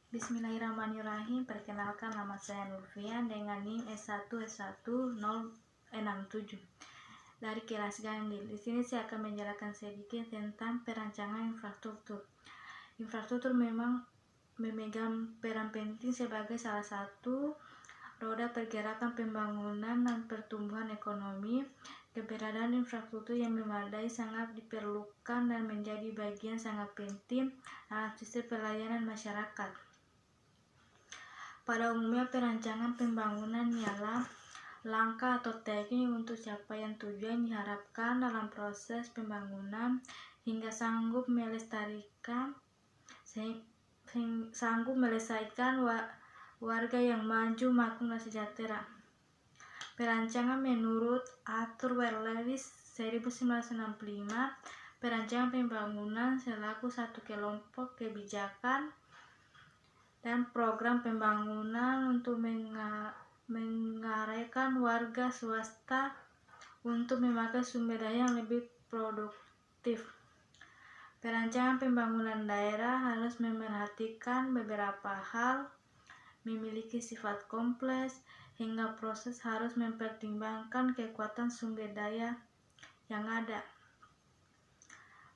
Bismillahirrahmanirrahim. Perkenalkan, nama saya Nurfian dengan NIM S1S1067 dari kelas Gandil. Di sini saya akan menjelaskan sedikit tentang perancangan infrastruktur. Infrastruktur memang memegang peran penting sebagai salah satu roda pergerakan pembangunan dan pertumbuhan ekonomi. Keberadaan infrastruktur yang memadai sangat diperlukan dan menjadi bagian sangat penting dalam sistem pelayanan masyarakat. Pada umumnya, perancangan pembangunan ialah langkah atau teknik untuk capaian tujuan diharapkan dalam proses pembangunan hingga sanggup melestarikan warga yang maju, makmur, dan sejahtera. Perancangan menurut Arthur W. Lewis 1965, perancangan pembangunan selaku satu kelompok kebijakan dan program pembangunan untuk mengarahkan warga swasta untuk memakai sumber daya yang lebih produktif. Perancangan pembangunan daerah harus memerhatikan beberapa hal, memiliki sifat kompleks, hingga proses harus mempertimbangkan kekuatan sumber daya yang ada,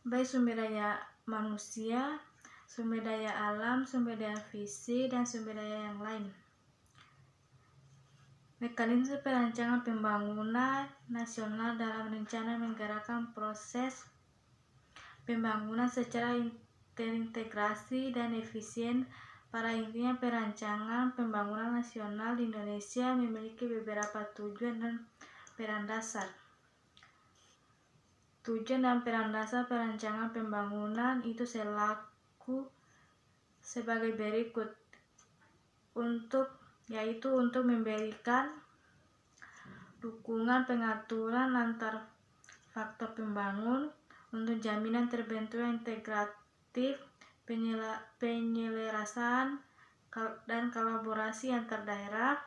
baik sumber daya manusia, sumber daya alam, sumber daya fisik, dan sumber daya yang lain. Mekanisme perancangan pembangunan nasional dalam rencana menggerakkan proses pembangunan secara terintegrasi dan efisien. Pada intinya, perancangan pembangunan nasional di Indonesia memiliki beberapa tujuan dan peran dasar. Tujuan dan peran dasar perancangan pembangunan itu sebagai berikut, yaitu untuk memberikan dukungan pengaturan antar faktor pembangun, untuk jaminan terbentuknya integratif, penyelarasan dan kolaborasi antar daerah,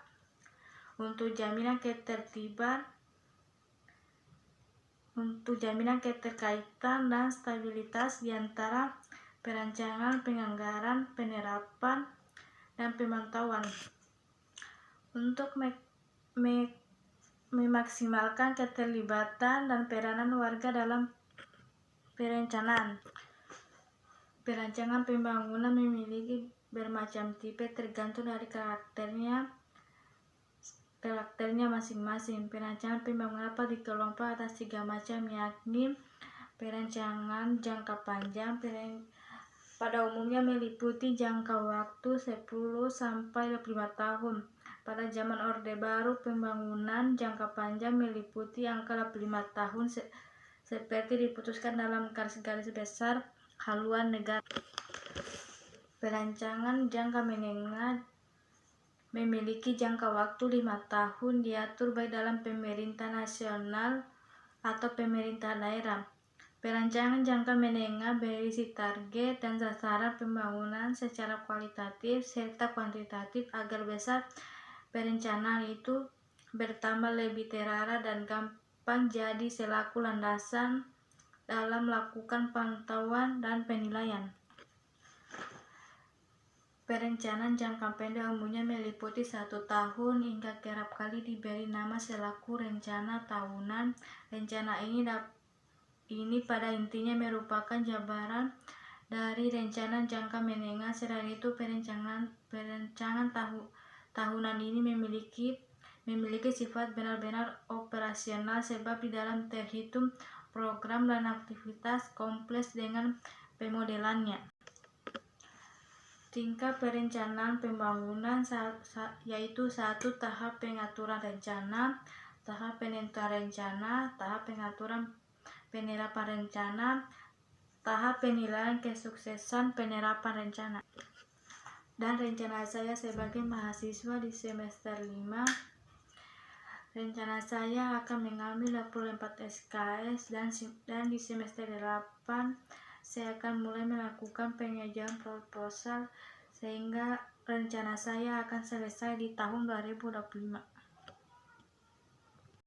untuk jaminan keterkaitan dan stabilitas di antara perancangan, penganggaran, penerapan, dan pemantauan, untuk memaksimalkan keterlibatan dan peranan warga dalam perencanaan. Perancangan pembangunan memiliki bermacam tipe tergantung dari karakternya masing-masing. Perancangan pembangunan dapat dikelompokkan atas 3 macam, yakni perancangan jangka panjang. Pada umumnya meliputi jangka waktu 10 sampai 25 tahun. Pada zaman Orde Baru, pembangunan jangka panjang meliputi angka 25 tahun seperti diputuskan dalam garis besar haluan negara. Perancangan jangka menengah memiliki jangka waktu 5 tahun, diatur baik dalam pemerintah nasional atau pemerintah daerah. Perancangan jangka menengah berisi target dan sasaran pembangunan secara kualitatif serta kuantitatif agar besar perencanaan itu bertambah lebih terarah dan gampang jadi selaku landasan dalam melakukan pantauan dan penilaian. Perencanaan jangka pendek umumnya meliputi 1 tahun hingga kerap kali diberi nama selaku rencana tahunan. Rencana ini pada intinya merupakan jabaran dari rencana jangka menengah. Selain itu, perencanaan tahunan ini memiliki sifat benar-benar operasional, sebab di dalam terhitung program dan aktivitas kompleks dengan pemodelannya. Tingkat perencanaan pembangunan yaitu 1. Tahap pengaturan rencana, tahap penentuan rencana, tahap pengaturan penerapan rencana, tahap penilaian kesuksesan penerapan rencana. Dan rencana saya sebagai mahasiswa di semester 5, rencana saya akan mengambil 24 SKS dan di semester 8 saya akan mulai melakukan pengajuan proposal sehingga rencana saya akan selesai di tahun 2025.